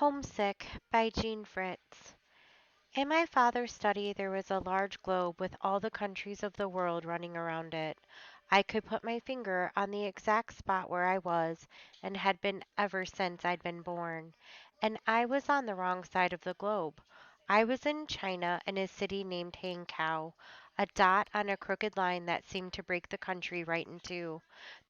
Homesick by Jean Fritz. In my father's study there was a large globe with all the countries of the world running around it. I could put my finger on the exact spot where I was and had been ever since I'd been born. And I was on the wrong side of the globe. I was in China in a city named Hangzhou, a dot on a crooked line that seemed to break the country right in two.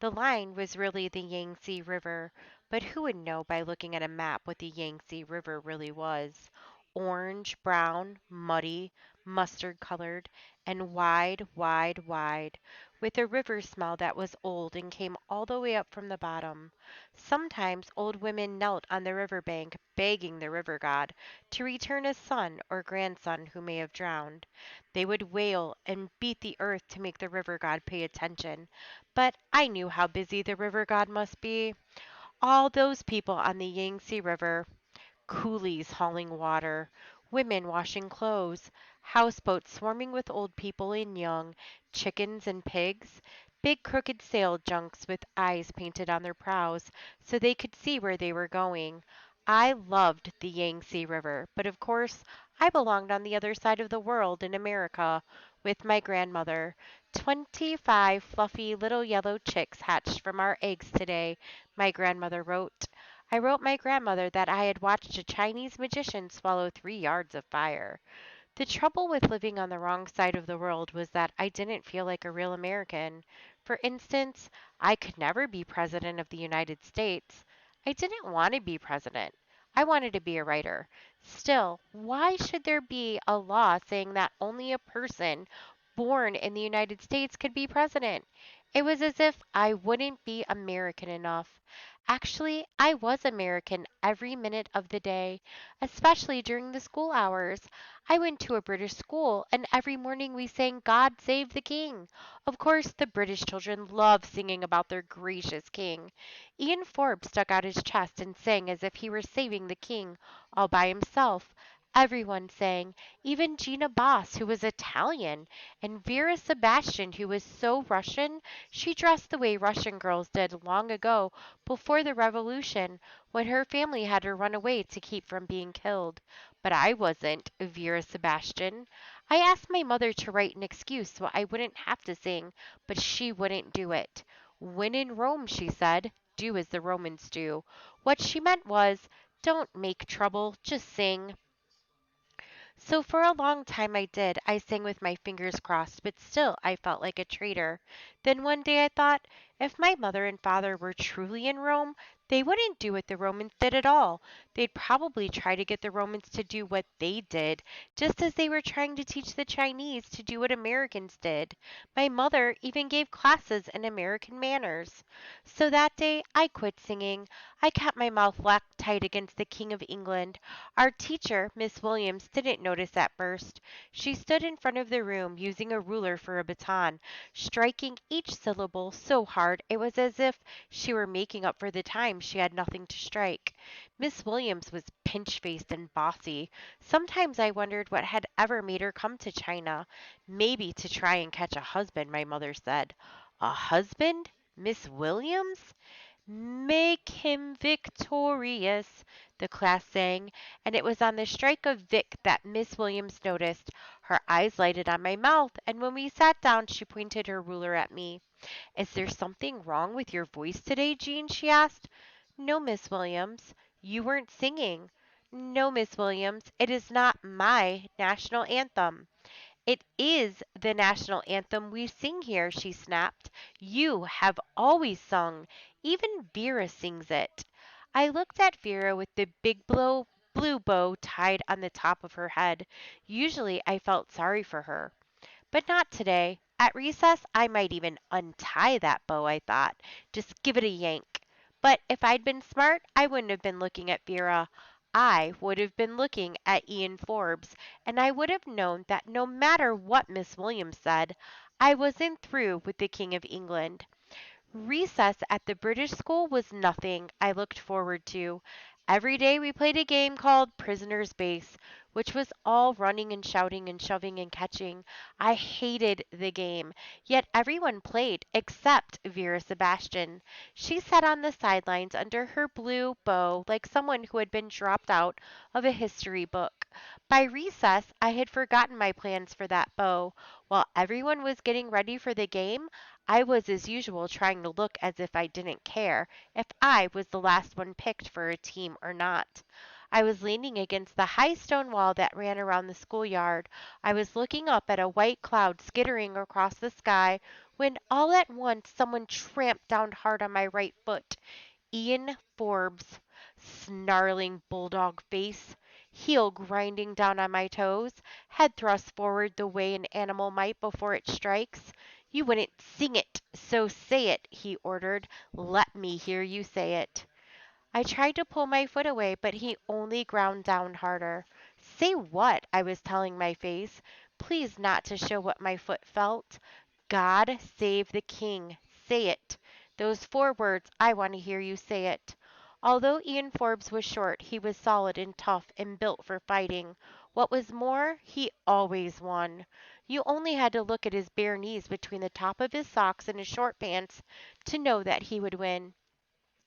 The line was really the Yangtze River, but who would know by looking at a map what the Yangtze River really was? Orange, brown, muddy, mustard colored, and wide, wide, wide, with a river smell that was old and came all the way up from the bottom. Sometimes old women knelt on the river bank, begging the river god to return a son or grandson who may have drowned. They would wail and beat the earth to make the river god pay attention. But I knew how busy the river god must be. All those people on the Yangtze River, coolies hauling water, women washing clothes, houseboats swarming with old people and young, chickens and pigs, big crooked sail junks with eyes painted on their prows so they could see where they were going. I loved the Yangtze River, but of course I belonged on the other side of the world in America with my grandmother. 25 fluffy little yellow chicks hatched from our eggs today, my grandmother wrote. I wrote my grandmother that I had watched a Chinese magician swallow 3 yards of fire. The trouble with living on the wrong side of the world was that I didn't feel like a real American. For instance, I could never be president of the United States. I didn't want to be president. I wanted to be a writer. Still, why should there be a law saying that only a person born in the United States could be president? It was as if I wouldn't be American enough. Actually, I was American every minute of the day, especially during the school hours. I went to a British school, and every morning we sang God Save the King. Of course, the British children love singing about their gracious king. Ian Forbes stuck out his chest and sang as if he were saving the king all by himself. Everyone sang, even Gina Boss, who was Italian, and Vera Sebastian, who was so Russian she dressed the way Russian girls did long ago before the revolution, when her family had to run away to keep from being killed. But I wasn't Vera Sebastian. I asked my mother to write an excuse so I wouldn't have to sing, but she wouldn't do it. When in Rome, she said, do as the Romans do. What she meant was, don't make trouble, just sing. So for a long time I did. I sang with my fingers crossed, but still I felt like a traitor. Then one day I thought, if my mother and father were truly in Rome, they wouldn't do what the Romans did at all. They'd probably try to get the Romans to do what they did, just as they were trying to teach the Chinese to do what Americans did. My mother even gave classes in American manners. So that day I quit singing. I kept my mouth locked tight against the King of England. Our teacher, Miss Williams, didn't notice at first. She stood in front of the room, using a ruler for a baton, striking each syllable so hard it was as if she were making up for the time she had nothing to strike. Miss Williams was pinch-faced and bossy. Sometimes I wondered what had ever made her come to China. Maybe to try and catch a husband, my mother said. A husband? Miss Williams? Make him victorious, the class sang, and it was on the strike of Vic that Miss Williams noticed. Her eyes lighted on my mouth, and when we sat down she pointed her ruler at me. Is there something wrong with your voice today, Jean? She asked. No, Miss Williams. You weren't singing. No, Miss Williams, it is not my national anthem. It is the national anthem we sing here, she snapped. You have always sung. Even Vera sings it. I looked at Vera with the big blue bow tied on the top of her head. Usually I felt sorry for her, but not today. At recess, I might even untie that bow, I thought. Just give it a yank. But if I'd been smart, I wouldn't have been looking at Vera. I would have been looking at Ian Forbes, and I would have known that no matter what Miss Williams said, I wasn't through with the King of England. Recess at the British school was nothing I looked forward to. Every day we played a game called Prisoner's Base. which was all running and shouting and shoving and catching. I hated the game, yet everyone played except Vera Sebastian. She sat on the sidelines under her blue bow like someone who had been dropped out of a history book. By recess, I had forgotten my plans for that bow. While everyone was getting ready for the game, I was as usual trying to look as if I didn't care if I was the last one picked for a team or not. I was leaning against the high stone wall that ran around the schoolyard. I was looking up at a white cloud skittering across the sky when all at once someone tramped down hard on my right foot. Ian Forbes, snarling bulldog face, heel grinding down on my toes, head thrust forward the way an animal might before it strikes. You wouldn't sing it, so say it, he ordered. Let me hear you say it. I tried to pull my foot away, but he only ground down harder. Say what? I was telling my face, pleased not to show what my foot felt. God save the king. Say it. Those 4 words, I want to hear you say it. Although Ian Forbes was short, he was solid and tough and built for fighting. What was more, he always won. You only had to look at his bare knees between the top of his socks and his short pants to know that he would win.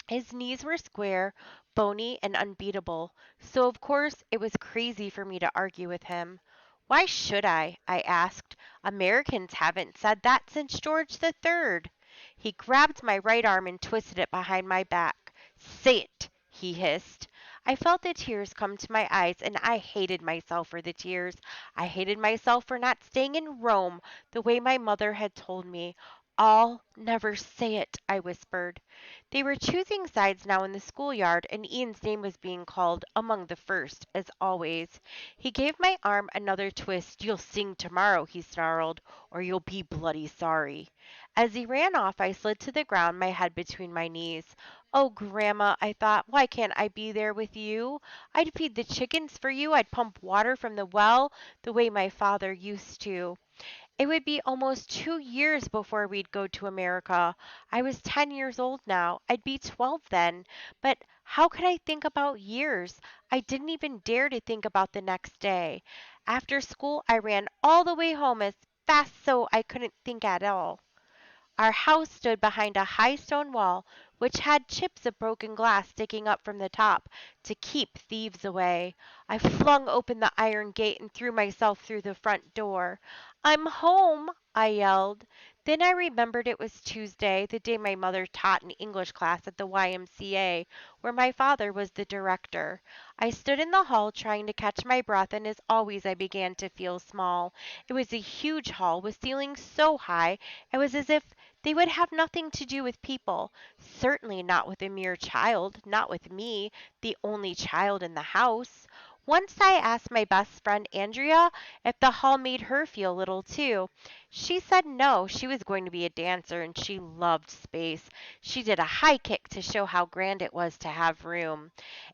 His knees were square, bony, and unbeatable, so of course it was crazy for me to argue with him. Why should I asked. Americans haven't said that since George the Third. He grabbed my right arm and twisted it behind my back. Say it, he hissed. I felt the tears come to my eyes, and I hated myself for the tears. I hated myself for not staying in Rome the way my mother had told me. I'll never say it, I whispered. They were choosing sides now in the schoolyard, and Ian's name was being called among the first, as always. He gave my arm another twist. You'll sing tomorrow, he snarled, or you'll be bloody sorry. As he ran off, I slid to the ground, my head between my knees. Oh, Grandma, I thought, why can't I be there with you? I'd feed the chickens for you. I'd pump water from the well the way my father used to. It would be almost 2 years before we'd go to America. I was 10 years old now. I'd be 12 then. But how could I think about years? I didn't even dare to think about the next day. After school, I ran all the way home as fast so I couldn't think at all. Our house stood behind a high stone wall, which had chips of broken glass sticking up from the top to keep thieves away. I flung open the iron gate and threw myself through the front door. I'm home, I yelled. Then I remembered it was Tuesday, the day my mother taught an English class at the YMCA, where my father was the director. I stood in the hall trying to catch my breath, and as always I began to feel small. It was a huge hall with ceilings so high it was as if they would have nothing to do with people, certainly not with a mere child, not with me, the only child in the house. Once I asked my best friend Andrea if the hall made her feel little too. She said no, she was going to be a dancer and she loved space. She did a high kick to show how grand it was to have room.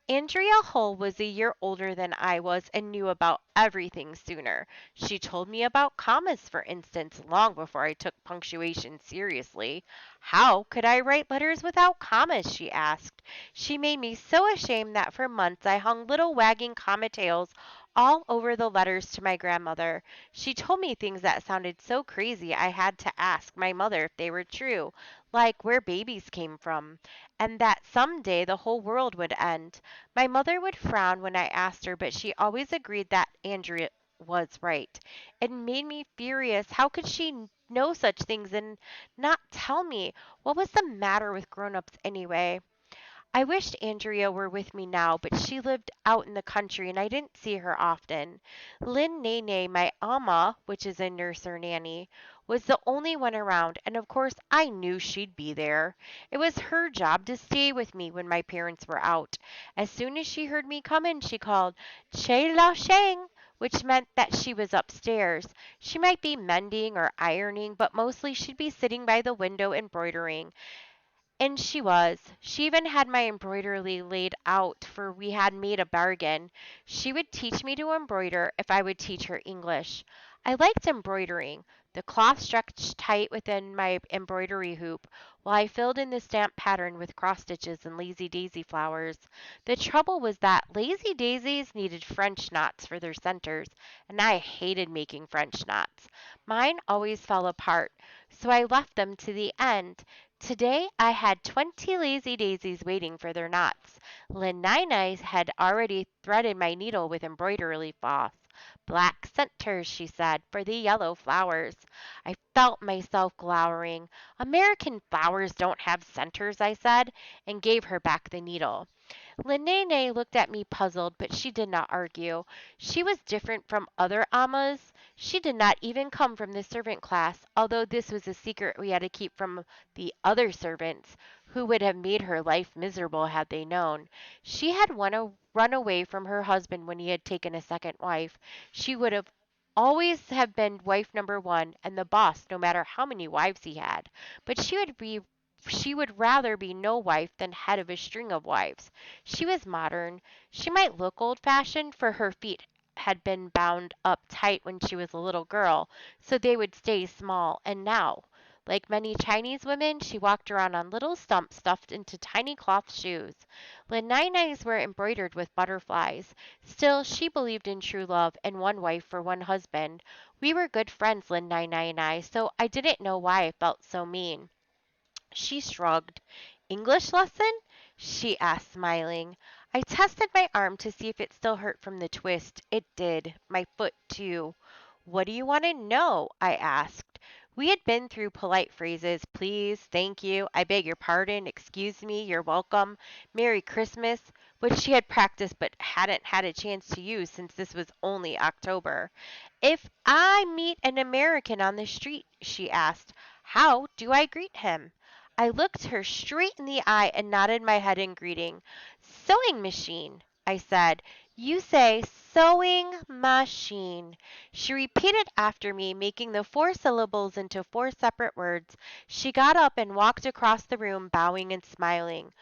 Andrea Hull was a year older than I was and knew about everything sooner. She told me about commas, for instance, long before I took punctuation seriously. How could I write letters without commas? She asked. She made me so ashamed that for months I hung little wagging comma tails all over the letters to my grandmother. She told me things that sounded so crazy I had to ask my mother if they were true, like where babies came from, and that some day the whole world would end. My mother would frown when I asked her, but she always agreed that Andrea was right. It made me furious. How could she know such things and not tell me? What was the matter with grown-ups anyway? I wished Andrea were with me now, but she lived out in the country and I didn't see her often. Lynn Nene, my ama, which is a nurse or nanny, was the only one around, and of course I knew she'd be there. It was her job to stay with me when my parents were out. As soon as she heard me come in, she called, Che La Shang, which meant that she was upstairs. She might be mending or ironing, but mostly she'd be sitting by the window embroidering. And she was. She even had my embroidery laid out, for we had made a bargain. She would teach me to embroider if I would teach her English. I liked embroidering, The cloth stretched tight within my embroidery hoop, while I filled in the stamped pattern with cross stitches and lazy daisy flowers. The trouble was that lazy daisies needed French knots for their centers, and I hated making French knots. Mine always fell apart, so I left them to the end. Today I had 20 lazy daisies waiting for their knots. Lenina had already threaded my needle with embroidery floss. Black centers, she said, for the yellow flowers. I felt myself glowering. American flowers don't have centers, I said, and gave her back the needle. Lenene looked at me puzzled, but she did not argue. She was different from other amas. She did not even come from the servant class, although this was a secret we had to keep from the other servants, who would have made her life miserable had they known. She had run away from her husband when he had taken a second wife. She would have always have been wife number one and the boss no matter how many wives he had. But she would rather be no wife than head of a string of wives. She was modern. She might look old-fashioned, for her feet had been bound up tight when she was a little girl, so they would stay small, and now, like many Chinese women, she walked around on little stumps stuffed into tiny cloth shoes. Lenina's were embroidered with butterflies. Still, she believed in true love and one wife for one husband. We were good friends, Lenina and I, so I didn't know why I felt so mean. She shrugged. "English lesson?" she asked, smiling. I tested my arm to see if it still hurt from the twist. It did. My foot, too. "What do you want to know?" I asked. We had been through polite phrases: please, thank you, I beg your pardon, excuse me, you're welcome, Merry Christmas, which she had practiced but hadn't had a chance to use since this was only October. "If I meet an American on the street," she asked, "how do I greet him?" I looked her straight in the eye and nodded my head in greeting. "Sewing machine," I said. "You say sewing machine." She repeated after me, making the four syllables into four separate words. She got up and walked across the room, bowing and smiling.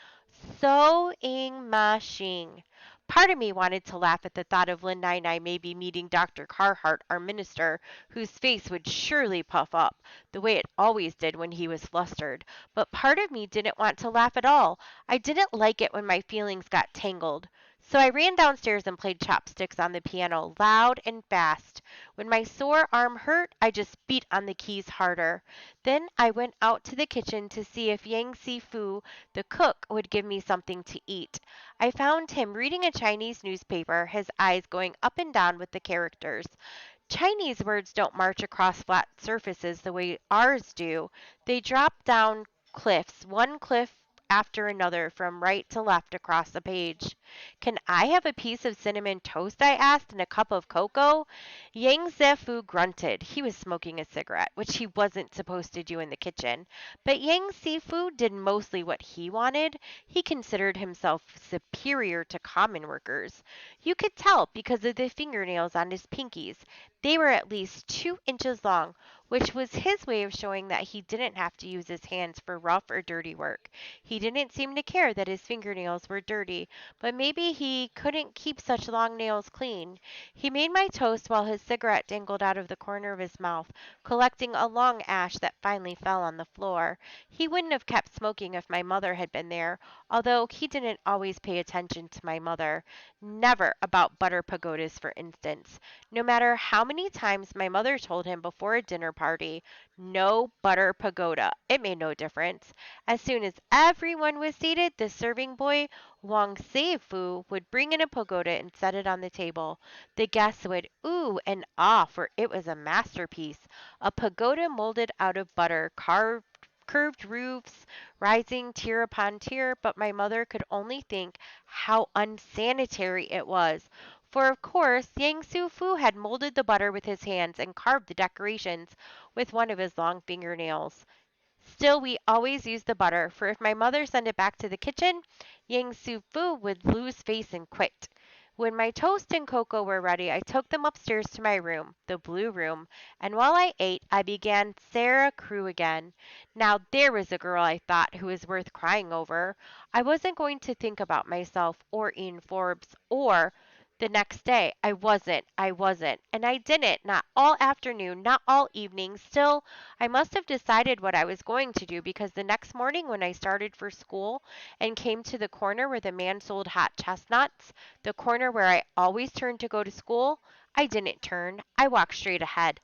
Sewing machine. Part of me wanted to laugh at the thought of Lynn Nine maybe meeting Dr. Carhart, our minister, whose face would surely puff up, the way it always did when he was flustered. But part of me didn't want to laugh at all. I didn't like it when my feelings got tangled. So I ran downstairs and played chopsticks on the piano, loud and fast. When my sore arm hurt, I just beat on the keys harder. Then I went out to the kitchen to see if Yang Si Fu, the cook, would give me something to eat. I found him reading a Chinese newspaper, his eyes going up and down with the characters. Chinese words don't march across flat surfaces the way ours do. They drop down cliffs, one cliff after another, from right to left across the page. "Can I have a piece of cinnamon toast?" I asked, "and a cup of cocoa?" Yang Zefu grunted. He was smoking a cigarette, which he wasn't supposed to do in the kitchen. But Yang Sifu did mostly what he wanted. He considered himself superior to common workers. You could tell because of the fingernails on his pinkies. They were at least 2 inches long, which was his way of showing that he didn't have to use his hands for rough or dirty work. He didn't seem to care that his fingernails were dirty, but maybe he couldn't keep such long nails clean. He made my toast while his cigarette dangled out of the corner of his mouth, collecting a long ash that finally fell on the floor. He wouldn't have kept smoking if my mother had been there, although he didn't always pay attention to my mother. Never about butter pagodas, for instance. No matter how many times my mother told him before a dinner party, "No butter pagoda." It made no difference. As soon as everyone was seated, the serving boy, Wang Seifu, would bring in a pagoda and set it on the table. The guests would ooh and ah, for it was a masterpiece. A pagoda molded out of butter, curved roofs, rising tier upon tier, but my mother could only think how unsanitary it was. For of course Yang Su Fu had molded the butter with his hands and carved the decorations with one of his long fingernails. Still, we always used the butter, for if my mother sent it back to the kitchen, Yang Su Fu would lose face and quit. When my toast and cocoa were ready, I took them upstairs to my room, the blue room, and while I ate, I began Sarah Crew again. Now there was a girl, I thought, who was worth crying over. I wasn't going to think about myself or Ian Forbes or The next day, I wasn't. And I didn't, not all afternoon, not all evening. Still, I must have decided what I was going to do because the next morning when I started for school and came to the corner where the man sold hot chestnuts, the corner where I always turned to go to school, I didn't turn. I walked straight ahead.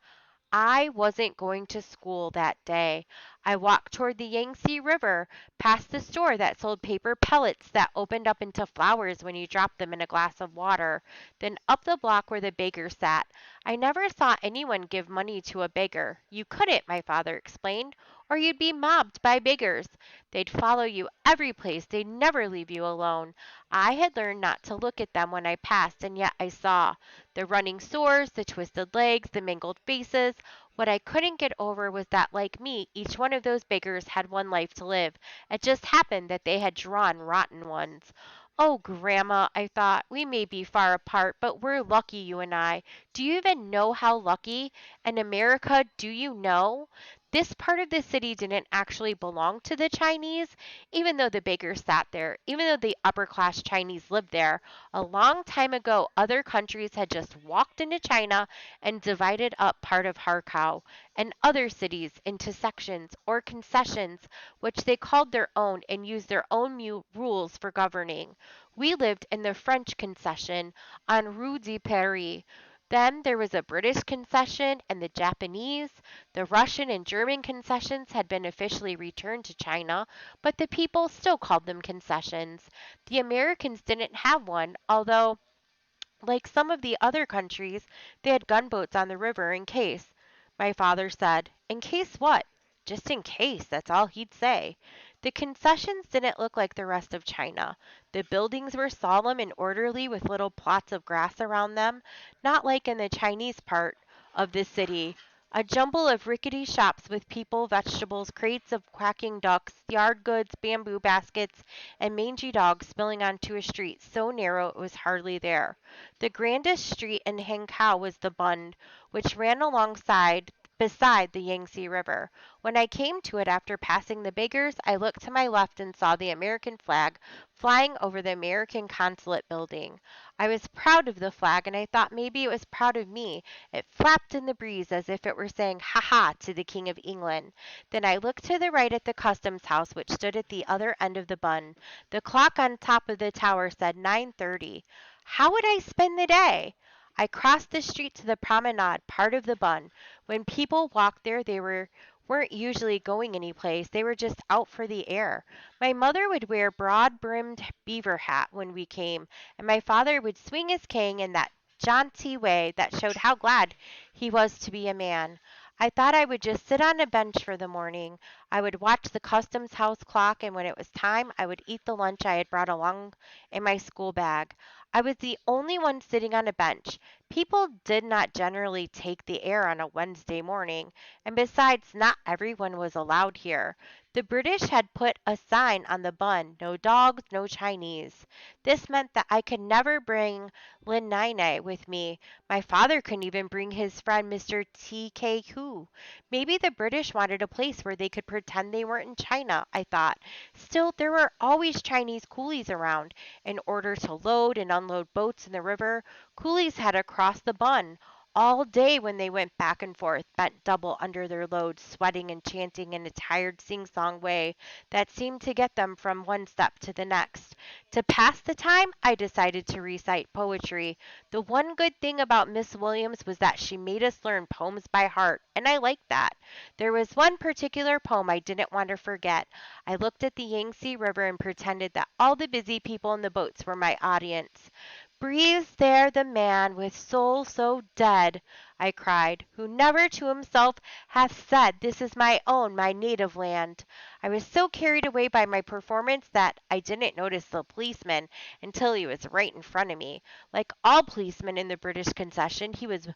I wasn't going to school that day. I walked toward the Yangtze River, past the store that sold paper pellets that opened up into flowers when you dropped them in a glass of water, then up the block where the baker sat. I never saw anyone give money to a beggar. You couldn't, my father explained, or you'd be mobbed by beggars. They'd follow you every place. They'd never leave you alone. I had learned not to look at them when I passed, and yet I saw. The running sores, the twisted legs, the mangled faces. What I couldn't get over was that, like me, each one of those beggars had one life to live. It just happened that they had drawn rotten ones. Oh, Grandma, I thought, we may be far apart, but we're lucky, you and I. Do you even know how lucky? In America, do you know? This part of the city didn't actually belong to the Chinese, even though the beggars sat there, even though the upper class Chinese lived there. A long time ago, other countries had just walked into China and divided up part of Harkau and other cities into sections or concessions, which they called their own and used their own rules for governing. We lived in the French concession on Rue de Paris. Then there was a British concession and the Japanese. The Russian and German concessions had been officially returned to China, but the people still called them concessions. The Americans didn't have one, although, like some of the other countries, they had gunboats on the river in case. My father said, "In case what?" "Just in case, that's all he'd say." The concessions didn't look like the rest of China. The buildings were solemn and orderly with little plots of grass around them, not like in the Chinese part of the city. A jumble of rickety shops with people, vegetables, crates of quacking ducks, yard goods, bamboo baskets, and mangy dogs spilling onto a street so narrow it was hardly there. The grandest street in Hankow was the Bund, which ran beside the Yangtze River. When I came to it after passing the beggars, I looked to my left and saw the American flag flying over the American consulate building. I was proud of the flag, and I thought maybe it was proud of me. It flapped in the breeze as if it were saying "ha ha" to the King of England. Then I looked to the right at the customs house, which stood at the other end of the Bund. The clock on top of the tower said 9:30. How would I spend the day? I crossed the street to the promenade part of the Bund. When people walked there, weren't usually going any place. They were just out for the air. My mother would wear broad-brimmed beaver hat when we came, and my father would swing his cane in that jaunty way that showed how glad he was to be a man. I thought I would just sit on a bench for the morning. I would watch the customs house clock, and when it was time, I would eat the lunch I had brought along in my school bag. I was the only one sitting on a bench. People did not generally take the air on a Wednesday morning, and besides, not everyone was allowed here. The British had put a sign on the bun, "No dogs, no Chinese." This meant that I could never bring Lin Nai with me. My father couldn't even bring his friend Mr. T. K. Hu. Maybe the British wanted a place where they could pretend they weren't in China, I thought. Still, there were always Chinese coolies around. In order to load and unload boats in the river, coolies had to cross the Bund all day when they went back and forth, bent double under their loads, sweating and chanting in a tired sing-song way that seemed to get them from one step to the next. To pass the time, I decided to recite poetry. The one good thing about Miss Williams was that she made us learn poems by heart, and I liked that. There was one particular poem I didn't want to forget. I looked at the Yangtze River and pretended that all the busy people in the boats were my audience. "Breathes there the man with soul so dead," I cried, "who never to himself hath said, 'This is my own, my native land.'" I was so carried away by my performance that I didn't notice the policeman until he was right in front of me. Like all policemen in the British concession, he was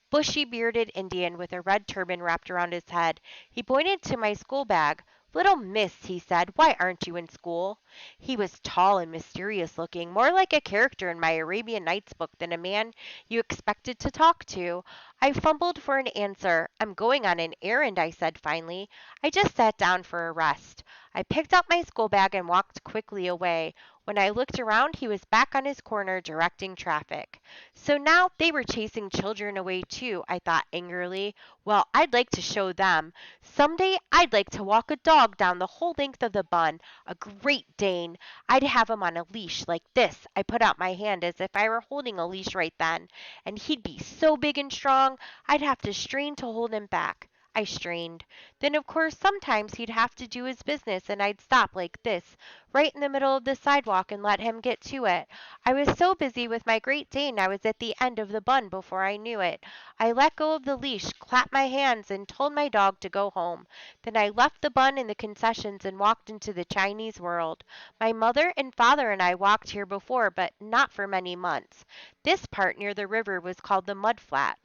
bushy-bearded Indian with a red turban wrapped around his head. He pointed to my school bag. "Little miss," he said, "why aren't you in school?" He was tall and mysterious looking, more like a character in my Arabian Nights book than a man you expected to talk to. I fumbled for an answer. "I'm going on an errand," I said finally. "I just sat down for a rest." I picked up my school bag and walked quickly away. When I looked around, he was back on his corner directing traffic. So now they were chasing children away too, I thought angrily. Well, I'd like to show them. Someday I'd like to walk a dog down the whole length of the bun, a Great Dane. I'd have him on a leash like this. I put out my hand as if I were holding a leash right then, and he'd be so big and strong I'd have to strain to hold him back. I strained. Then, of course, sometimes he'd have to do his business, and I'd stop like this, right in the middle of the sidewalk, and let him get to it. I was so busy with my Great Dane I was at the end of the bun before I knew it. I let go of the leash, clapped my hands, and told my dog to go home. Then I left the bun in the concessions and walked into the Chinese world. My mother and father and I walked here before, but not for many months. This part near the river was called the Mud Flats.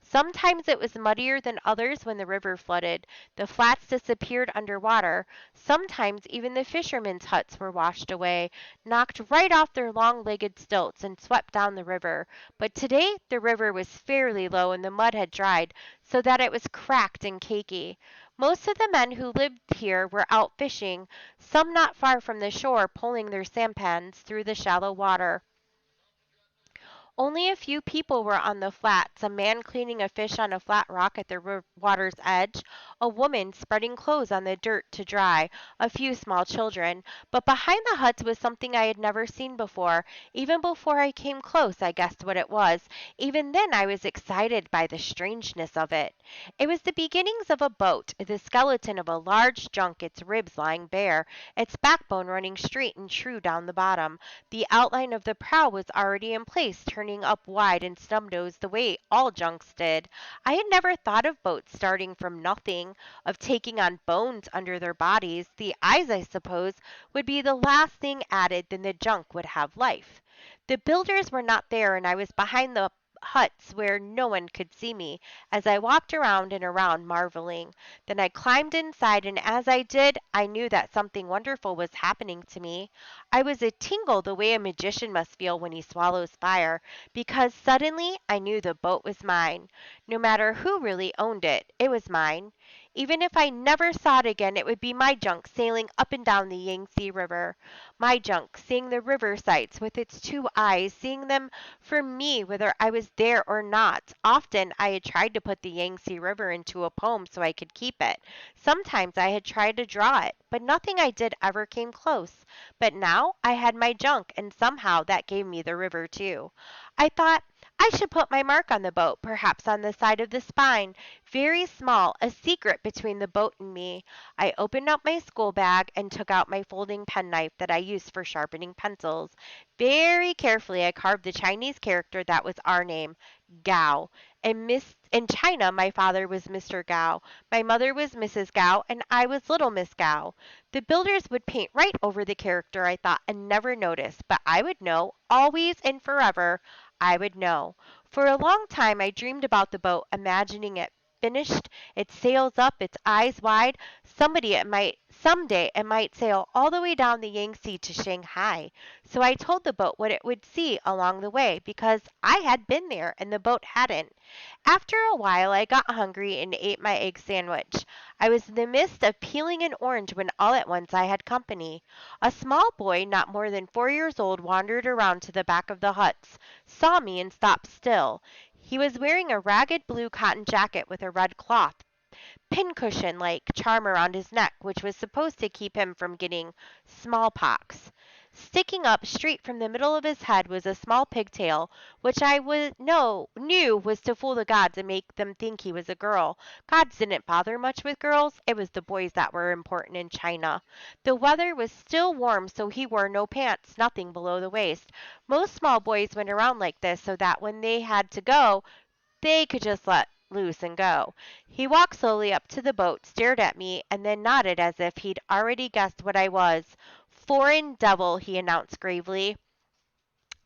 Sometimes it was muddier than others when the river flooded. The flats disappeared under water. Sometimes even the fishermen's huts were washed away, knocked right off their long-legged stilts, and swept down the river. But today the river was fairly low and the mud had dried, so that it was cracked and cakey. Most of the men who lived here were out fishing, some not far from the shore pulling their sampans through the shallow water. Only a few people were on the flats, a man cleaning a fish on a flat rock at the water's edge, a woman spreading clothes on the dirt to dry, a few small children. But behind the huts was something I had never seen before. Even before I came close, I guessed what it was. Even then I was excited by the strangeness of it. It was the beginnings of a boat, the skeleton of a large junk, its ribs lying bare, its backbone running straight and true down the bottom. The outline of the prow was already in place, turning up wide and snub-nosed the way all junks did. I had never thought of boats starting from nothing, of taking on bones under their bodies. The eyes, I suppose, would be the last thing added, then the junk would have life. The builders were not there, and I was behind the huts where no one could see me, as I walked around and around marveling. Then I climbed inside, and as I did, I knew that something wonderful was happening to me. I was a tingle the way a magician must feel when he swallows fire, because suddenly I knew the boat was mine. No matter who really owned it, it was mine. Even if I never saw it again, it would be my junk sailing up and down the Yangtze River. My junk, seeing the river sights with its two eyes, seeing them for me whether I was there or not. Often I had tried to put the Yangtze River into a poem so I could keep it. Sometimes I had tried to draw it, but nothing I did ever came close. But now I had my junk, and somehow that gave me the river too. I thought I should put my mark on the boat, perhaps on the side of the spine, very small, a secret between the boat and me. I opened up my school bag and took out my folding penknife that I used for sharpening pencils. Very carefully I carved the Chinese character that was our name, Gao. In China, my father was Mr. Gao, my mother was Mrs. Gao, and I was Little Miss Gao. The builders would paint right over the character, I thought, and never notice, but I would know, always and forever, I would know. For a long time I dreamed about the boat, imagining it finished, its sails up, its eyes wide. Someday it might sail all the way down the Yangtze to Shanghai. So I told the boat what it would see along the way, because I had been there and the boat hadn't. After a while I got hungry and ate my egg sandwich. I was in the midst of peeling an orange when all at once I had company. A small boy, not more than 4 years old, wandered around to the back of the huts, saw me, and stopped still. He was wearing a ragged blue cotton jacket with a red cloth pincushion-like charm around his neck, which was supposed to keep him from getting smallpox. Sticking up straight from the middle of his head was a small pigtail, which knew was to fool the gods and make them think he was a girl. Gods didn't bother much with girls. It was the boys that were important in China. The weather was still warm, so he wore no pants, nothing below the waist. Most small boys went around like this so that when they had to go, they could just let loose and go. He walked slowly up to the boat, stared at me, and then nodded as if he'd already guessed what I was. "Foreign devil," he announced gravely.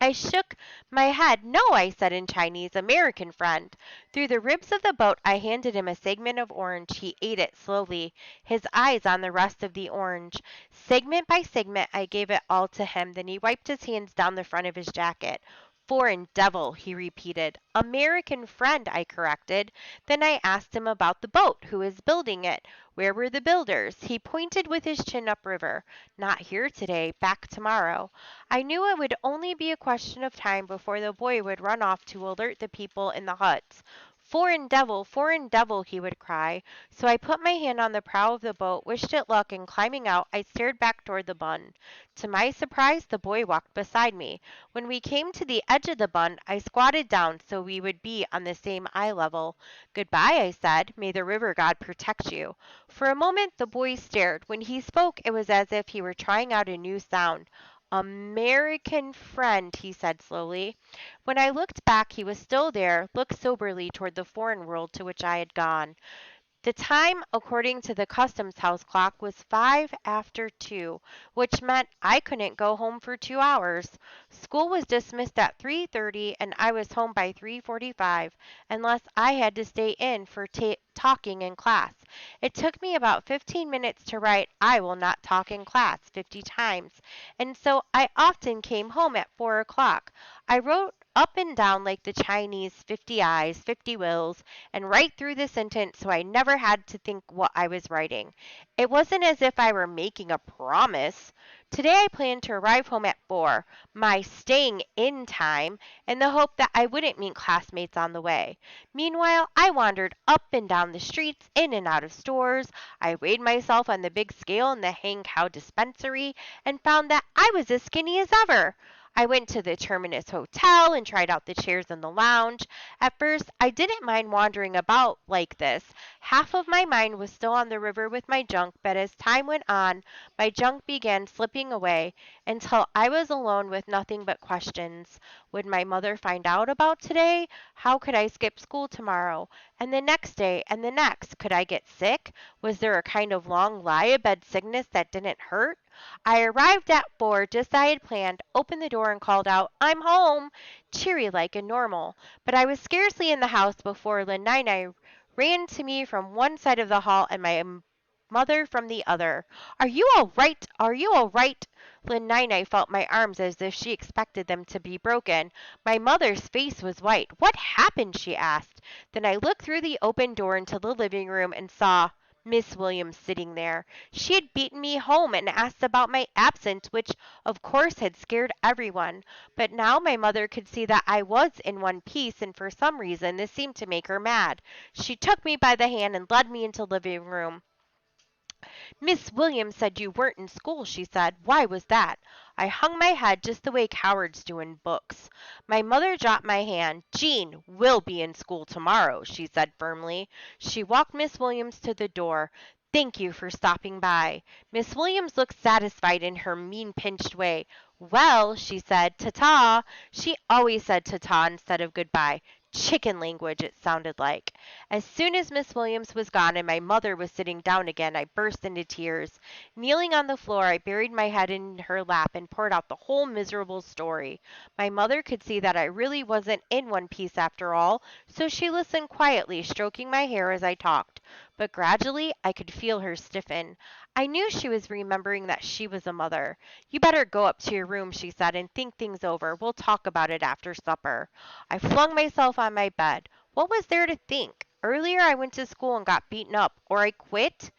I shook my head. "No," I said in Chinese, "American friend." Through the ribs of the boat I handed him a segment of orange. He ate it slowly, his eyes on the rest of the orange. Segment by segment I gave it all to him. Then he wiped his hands down the front of his jacket. Foreign devil, he repeated. American friend, I corrected. Then I asked him about the boat. Who is building it? Where were the builders? He pointed with his chin upriver. Not here today, back tomorrow. I knew it would only be a question of time before the boy would run off to alert the people in the huts. Foreign devil, he would cry. So I put my hand on the prow of the boat, wished it luck, and climbing out, I stared back toward the bun. To my surprise, the boy walked beside me. When we came to the edge of the bun, I squatted down so we would be on the same eye level. Goodbye, I said. May the river god protect you. For a moment the boy stared. When he spoke, it was as if he were trying out a new sound. American friend, he said slowly. When I looked back, he was still there, looked soberly toward the foreign world to which I had gone. The time, according to the customs house clock, was 2:05, which meant I couldn't go home for 2 hours. School was dismissed at 3:30, and I was home by 3:45, unless I had to stay in for talking in class. It took me about 15 minutes to write "I will not talk in class" 50 times, and so I often came home at 4 o'clock. I wrote up and down like the Chinese 50 eyes, 50 wills, and right through the sentence so I never had to think what I was writing. It wasn't as if I were making a promise. Today I planned to arrive home at 4, my staying in time, in the hope that I wouldn't meet classmates on the way. Meanwhile, I wandered up and down the streets, in and out of stores. I weighed myself on the big scale in the hang cow dispensary and found that I was as skinny as ever. I went to the Terminus Hotel and tried out the chairs in the lounge. At first, I didn't mind wandering about like this. Half of my mind was still on the river with my junk, but as time went on, my junk began slipping away until I was alone with nothing but questions. Would my mother find out about today? How could I skip school tomorrow? And the next day, and the next? Could I get sick? Was there a kind of long lie-a-bed sickness that didn't hurt? I arrived at 4 just as I had planned, opened the door and called out, "I'm home," cheery like and normal. But I was scarcely in the house before Lenina ran to me from one side of the hall and my mother from the other. "Are you all right? Are you all right?" Lenina felt my arms as if she expected them to be broken. My mother's face was white. "What happened?" she asked. Then I looked through the open door into the living room and saw Miss Williams sitting there. She had beaten me home and asked about my absence, which of course had scared everyone. But now my mother could see that I was in one piece, and for some reason this seemed to make her mad. She took me by the hand and led me into the living room. "Miss Williams said you weren't in school," she said. "Why was that?" I hung my head just the way cowards do in books. My mother dropped my hand. "Jean will be in school tomorrow," she said firmly. She walked Miss Williams to the door. "Thank you for stopping by." Miss Williams looked satisfied in her mean pinched way. "Well," she said, "ta-ta." She always said ta-ta instead of goodbye. Chicken language, it sounded like. As soon as Miss Williams was gone and my mother was sitting down again, I burst into tears. Kneeling on the floor, I buried my head in her lap and poured out the whole miserable story. My mother could see that I really wasn't in one piece after all, so she listened quietly, stroking my hair as I talked. But gradually I could feel her stiffen. I knew she was remembering that she was a mother. "You better go up to your room," she said, "and think things over. We'll talk about it after supper." I flung myself on my bed. What was there to think? Earlier I went to school and got beaten up, or I quit.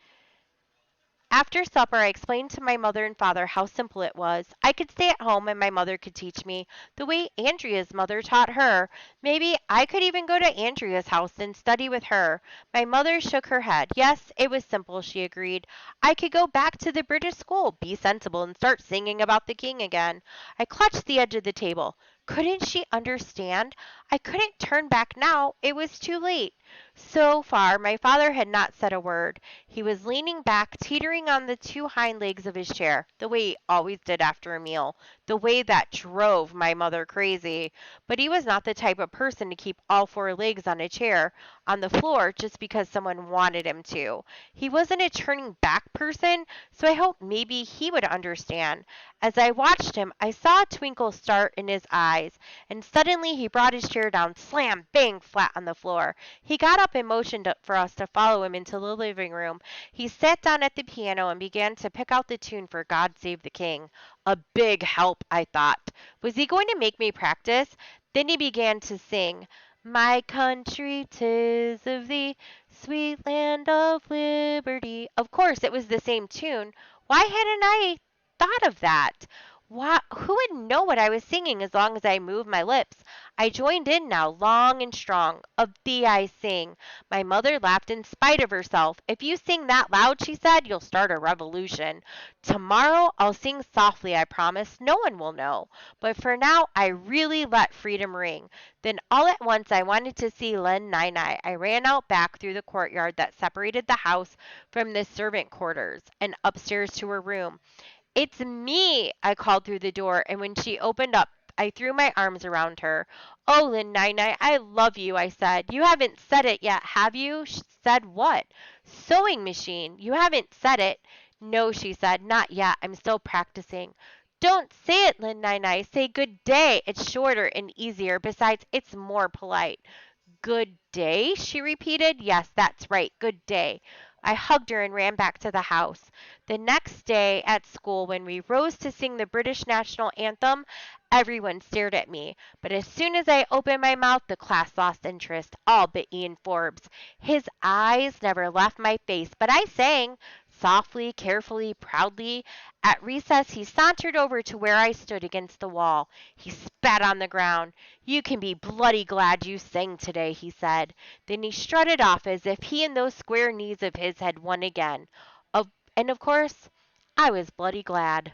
After supper, I explained to my mother and father how simple it was. I could stay at home and my mother could teach me, the way Andrea's mother taught her. Maybe I could even go to Andrea's house and study with her. My mother shook her head. Yes, it was simple, she agreed. I could go back to the British school, be sensible, and start singing about the king again. I clutched the edge of the table. Couldn't she understand? I couldn't turn back now. It was too late. So far, my father had not said a word. He was leaning back, teetering on the two hind legs of his chair, the way he always did after a meal, the way that drove my mother crazy. But he was not the type of person to keep all four legs on a chair on the floor just because someone wanted him to. He wasn't a turning back person, so I hoped maybe he would understand. As I watched him, I saw a twinkle start in his eyes, and suddenly he brought his chair down, slam, bang, flat on the floor. He He got up and motioned for us to follow him into the living room. He sat down at the piano and began to pick out the tune for God Save the King. A big help, I thought. Was he going to make me practice? Then he began to sing, My country, 'tis of thee, sweet land of liberty. Of course, it was the same tune. Why hadn't I thought of that? Why, who would know what I was singing as long as I moved my lips? I joined in now, long and strong. Of thee I sing. My mother laughed in spite of herself. If you sing that loud, she said, you'll start a revolution. Tomorrow I'll sing softly, I promise. No one will know. But for now, I really let freedom ring. Then all at once I wanted to see Len Nai Nai. I ran out back through the courtyard that separated the house from the servant quarters and upstairs to her room. It's me, I called through the door, and when she opened up, I threw my arms around her. Oh, Lynn Nai, I love you, I said. You haven't said it yet, have you? She said what? Sewing machine. You haven't said it. No, she said, not yet. I'm still practicing. Don't say it, Lynn Nai. Say good day. It's shorter and easier. Besides, it's more polite. Good day? She repeated. Yes, that's right. Good day. I hugged her and ran back to the house. The next day at school, when we rose to sing the British national anthem, everyone stared at me. But as soon as I opened my mouth, the class lost interest, all but Ian Forbes. His eyes never left my face, but I sang. Softly, carefully, proudly. At recess, he sauntered over to where I stood against the wall. He spat on the ground. You can be bloody glad you sang today, he said. Then he strutted off as if he and those square knees of his had won again. And of course, I was bloody glad.